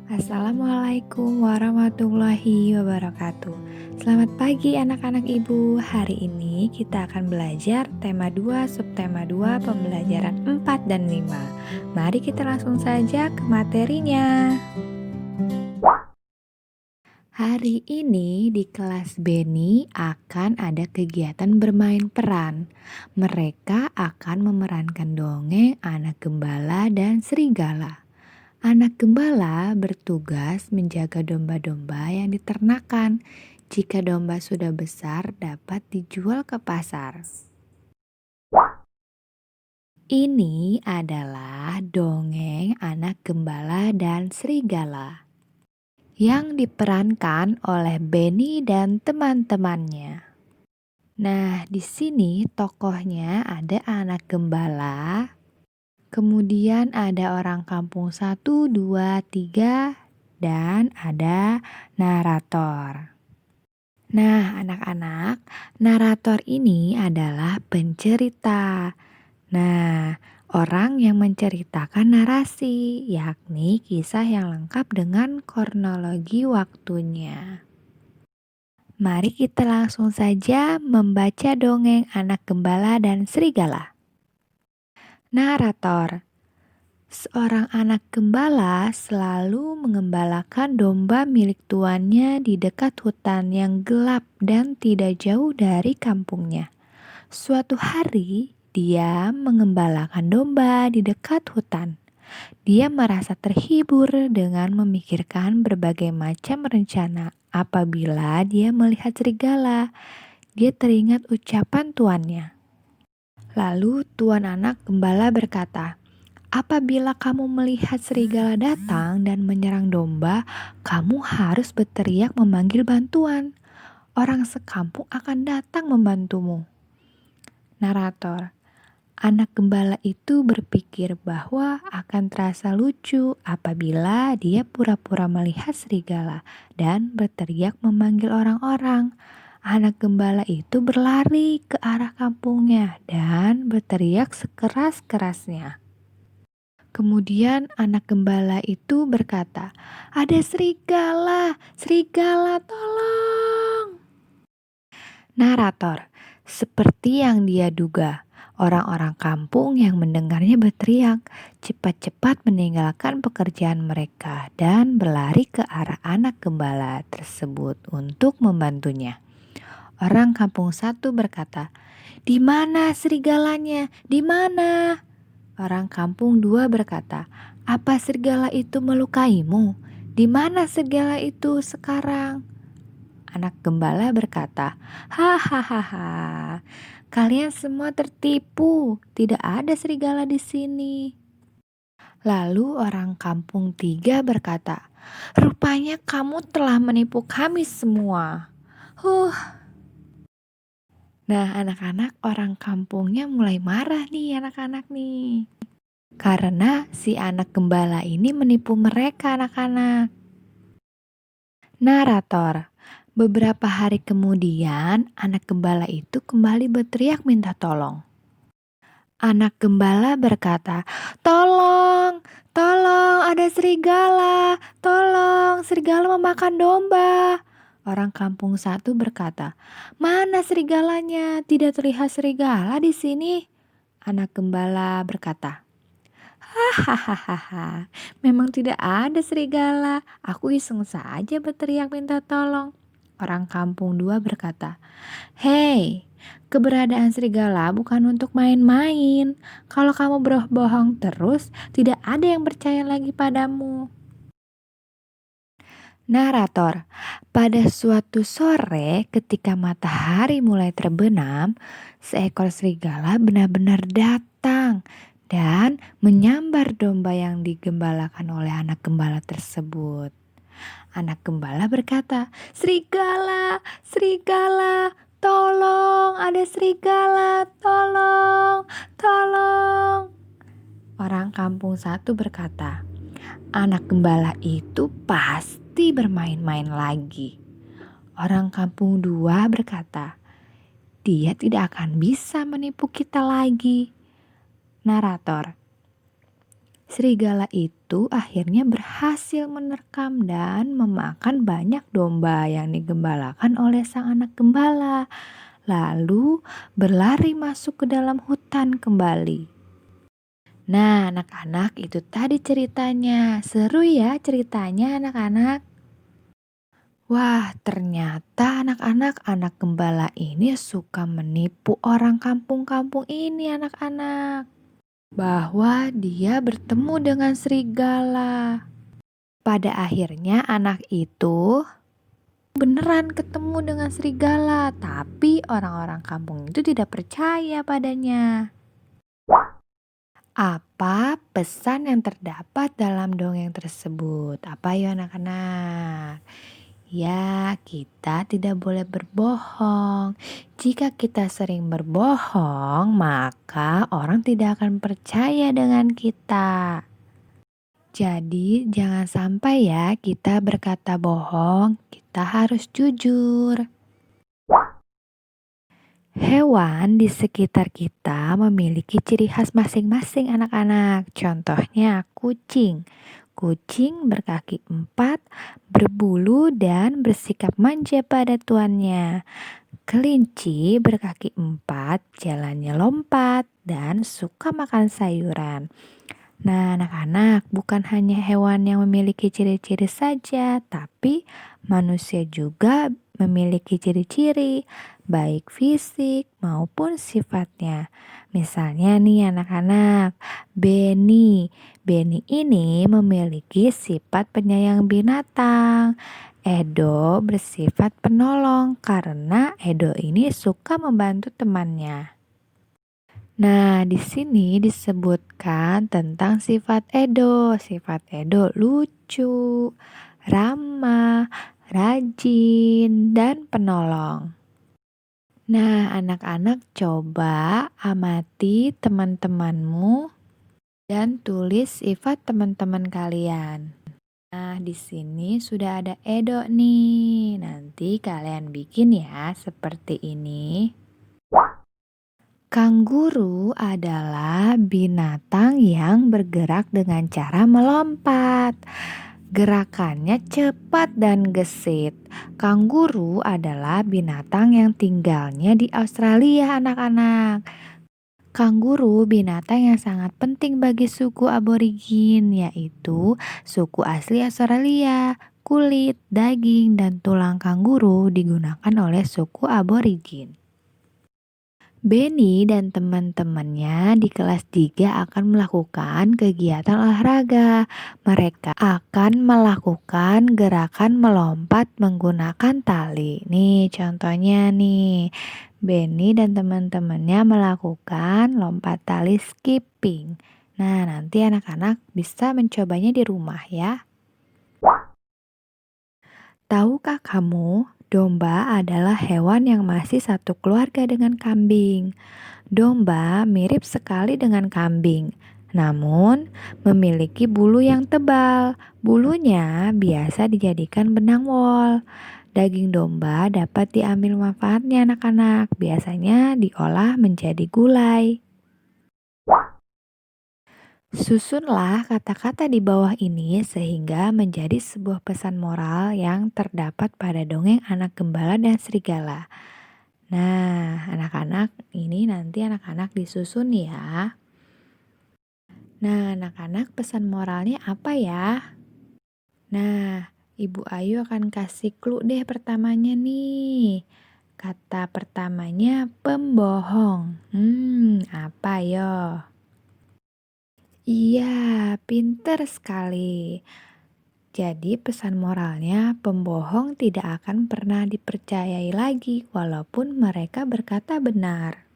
Assalamualaikum warahmatullahi wabarakatuh. Selamat pagi anak-anak ibu. Hari ini kita akan belajar tema 2, subtema 2, pembelajaran 4 dan 5. Mari kita langsung saja ke materinya. Hari ini di kelas Beni akan ada kegiatan bermain peran. Mereka akan memerankan dongeng anak gembala dan serigala. Anak gembala bertugas menjaga domba-domba yang diternakan. Jika domba sudah besar, dapat dijual ke pasar. Ini adalah dongeng anak gembala dan serigala yang diperankan oleh Beni dan teman-temannya. Nah, di sini tokohnya ada anak gembala. Kemudian ada orang kampung 1, 2, 3, dan ada narator. Nah, anak-anak, narator ini adalah pencerita. Nah, orang yang menceritakan narasi, yakni kisah yang lengkap dengan kronologi waktunya. Mari kita langsung saja membaca dongeng anak gembala dan serigala. Narator. Seorang anak gembala selalu mengembalakan domba milik tuannya di dekat hutan yang gelap dan tidak jauh dari kampungnya. Suatu hari, dia mengembalakan domba di dekat hutan. Dia merasa terhibur dengan memikirkan berbagai macam rencana. Apabila dia melihat serigala, dia teringat ucapan tuannya. Lalu tuan anak gembala berkata, "Apabila kamu melihat serigala datang dan menyerang domba, kamu harus berteriak memanggil bantuan. Orang sekampung akan datang membantumu." Narator. Anak gembala itu berpikir bahwa akan terasa lucu apabila dia pura-pura melihat serigala dan berteriak memanggil orang-orang. Anak gembala itu berlari ke arah kampungnya dan berteriak sekeras-kerasnya. Kemudian anak gembala itu berkata, "Ada serigala, serigala, tolong!" Narator, seperti yang dia duga, orang-orang kampung yang mendengarnya berteriak, cepat-cepat meninggalkan pekerjaan mereka dan berlari ke arah anak gembala tersebut untuk membantunya. Orang kampung 1 berkata, "Di mana serigalanya? Di mana?" Orang kampung 2 berkata, "Apa serigala itu melukaimu? Di mana serigala itu sekarang?" Anak gembala berkata, "Hahaha, kalian semua tertipu. Tidak ada serigala di sini." Lalu orang kampung 3 berkata, "Rupanya kamu telah menipu kami semua." Nah, anak-anak, orang kampungnya mulai marah nih, anak-anak nih. Karena si anak gembala ini menipu mereka, anak-anak. Narator. Beberapa hari kemudian, anak gembala itu kembali berteriak minta tolong. Anak gembala berkata, "Tolong, tolong, ada serigala, tolong, serigala memakan domba." Orang kampung 1 berkata, "Mana serigalanya? Tidak terlihat serigala di sini." Anak gembala berkata, "Hahaha, memang tidak ada serigala. Aku iseng saja berteriak minta tolong." Orang kampung 2 berkata, "Hei, keberadaan serigala bukan untuk main-main. Kalau kamu berbohong terus, tidak ada yang percaya lagi padamu." Narator. Pada suatu sore ketika matahari mulai terbenam, seekor serigala benar-benar datang dan menyambar domba yang digembalakan oleh anak gembala tersebut. Anak gembala berkata, "Serigala, serigala, tolong, ada serigala, tolong, tolong." Orang kampung 1 berkata, "Anak gembala itu pasti bermain-main lagi." Orang kampung 2 berkata, "Dia tidak akan bisa menipu kita lagi." Narator. Serigala itu akhirnya berhasil menerkam dan memakan banyak domba yang digembalakan oleh sang anak gembala, lalu berlari masuk ke dalam hutan kembali. Nah, anak-anak, itu tadi ceritanya. Seru ya ceritanya, anak-anak. Wah, ternyata anak-anak, anak gembala ini suka menipu orang kampung-kampung ini, anak-anak. Bahwa dia bertemu dengan serigala. Pada akhirnya anak itu beneran ketemu dengan serigala, tapi orang-orang kampung itu tidak percaya padanya. Apa pesan yang terdapat dalam dongeng tersebut? Apa ya anak-anak? Ya, kita tidak boleh berbohong. Jika kita sering berbohong, maka orang tidak akan percaya dengan kita. Jadi, jangan sampai ya kita berkata bohong, kita harus jujur. Hewan di sekitar kita memiliki ciri khas masing-masing anak-anak. Contohnya kucing. Kucing berkaki 4, berbulu dan bersikap manja pada tuannya. Kelinci berkaki 4, jalannya lompat dan suka makan sayuran. Nah, anak-anak, bukan hanya hewan yang memiliki ciri-ciri saja, tapi manusia juga memiliki ciri-ciri, baik fisik maupun sifatnya. Misalnya nih anak-anak, Beni. Beni ini memiliki sifat penyayang binatang. Edo bersifat penolong karena Edo ini suka membantu temannya. Nah, di sini disebutkan tentang sifat Edo. Sifat Edo lucu, ramah, rajin, dan penolong. Nah, anak-anak coba amati teman-temanmu dan tulis sifat teman-teman kalian. Nah, di sini sudah ada Edo nih. Nanti kalian bikin ya seperti ini. Kanguru adalah binatang yang bergerak dengan cara melompat. Gerakannya cepat dan gesit. Kanguru adalah binatang yang tinggalnya di Australia, anak-anak. Kanguru binatang yang sangat penting bagi suku aborigin, yaitu suku asli Australia. Kulit, daging, dan tulang kanguru digunakan oleh suku aborigin. Benny dan teman-temannya di kelas 3 akan melakukan kegiatan olahraga. Mereka akan melakukan gerakan melompat menggunakan tali. Nih contohnya nih, Benny dan teman-temannya melakukan lompat tali skipping. Nah, nanti anak-anak bisa mencobanya di rumah ya. Tahukah kamu, domba adalah hewan yang masih satu keluarga dengan kambing. Domba mirip sekali dengan kambing, namun memiliki bulu yang tebal. Bulunya biasa dijadikan benang wol. Daging domba dapat diambil manfaatnya anak-anak, biasanya diolah menjadi gulai. Susunlah kata-kata di bawah ini sehingga menjadi sebuah pesan moral yang terdapat pada dongeng anak gembala dan serigala. Nah, anak-anak, ini nanti anak-anak disusun ya. Nah, anak-anak, pesan moralnya apa ya? Nah, Ibu Ayu akan kasih clue deh pertamanya nih. Kata pertamanya pembohong. Apa yo? Iya, pinter sekali. Jadi pesan moralnya, pembohong tidak akan pernah dipercayai lagi walaupun mereka berkata benar.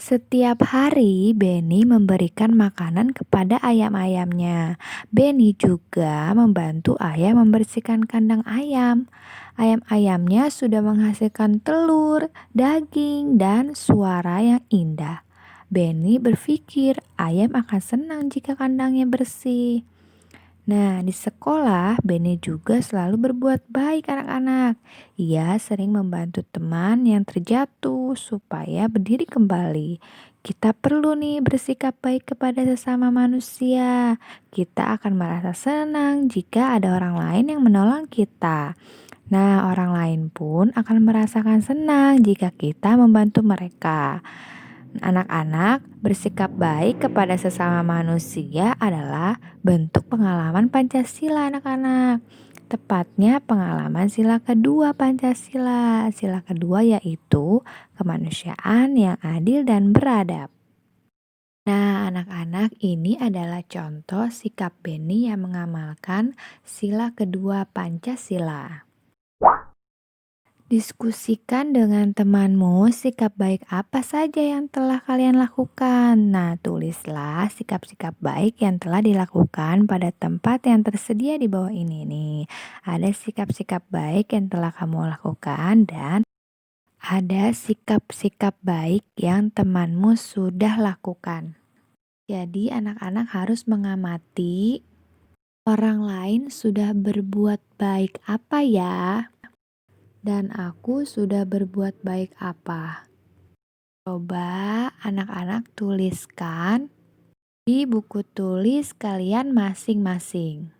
Setiap hari, Benny memberikan makanan kepada ayam-ayamnya. Benny juga membantu ayam membersihkan kandang ayam. Ayam-ayamnya sudah menghasilkan telur, daging, dan suara yang indah. Benny berpikir ayam akan senang jika kandangnya bersih. Nah, di sekolah, Beni juga selalu berbuat baik anak-anak. Ia sering membantu teman yang terjatuh supaya berdiri kembali. Kita perlu nih bersikap baik kepada sesama manusia. Kita akan merasa senang jika ada orang lain yang menolong kita. Nah, orang lain pun akan merasakan senang jika kita membantu mereka. Anak-anak bersikap baik kepada sesama manusia adalah bentuk pengalaman Pancasila anak-anak. Tepatnya pengalaman sila kedua Pancasila. Sila kedua yaitu kemanusiaan yang adil dan beradab. Nah, anak-anak ini adalah contoh sikap Beni yang mengamalkan sila kedua Pancasila. Diskusikan dengan temanmu sikap baik apa saja yang telah kalian lakukan. Nah, tulislah sikap-sikap baik yang telah dilakukan pada tempat yang tersedia di bawah ini nih. Ada sikap-sikap baik yang telah kamu lakukan dan ada sikap-sikap baik yang temanmu sudah lakukan. Jadi, anak-anak harus mengamati orang lain sudah berbuat baik apa ya. Dan aku sudah berbuat baik apa? Coba anak-anak tuliskan di buku tulis kalian masing-masing.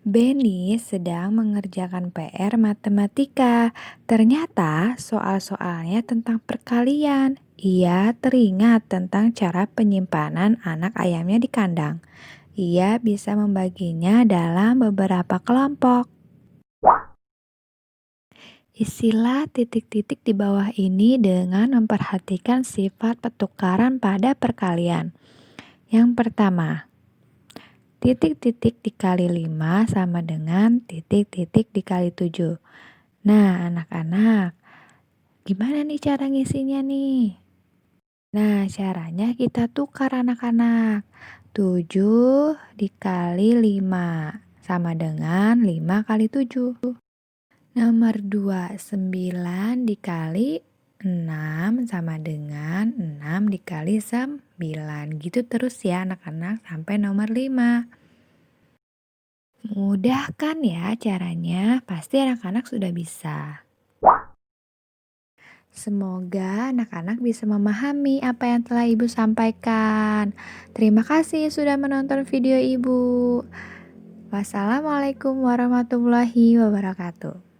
Beni sedang mengerjakan PR matematika. Ternyata soal-soalnya tentang perkalian. Ia teringat tentang cara penyimpanan anak ayamnya di kandang. Ia bisa membaginya dalam beberapa kelompok. Isilah titik-titik di bawah ini dengan memperhatikan sifat pertukaran pada perkalian. Yang pertama, titik-titik dikali 5 sama dengan titik-titik dikali 7. Nah, anak-anak, gimana nih cara ngisinya nih? Nah, caranya kita tukar anak-anak. 7 dikali 5 sama dengan 5 kali 7. Nomor 2, 9 dikali 6 sama dengan 6 dikali 9. Gitu terus ya anak-anak sampai nomor 5. Mudah kan ya caranya? Pasti anak-anak sudah bisa. Semoga anak-anak bisa memahami apa yang telah Ibu sampaikan. Terima kasih sudah menonton video Ibu. Wassalamualaikum warahmatullahi wabarakatuh.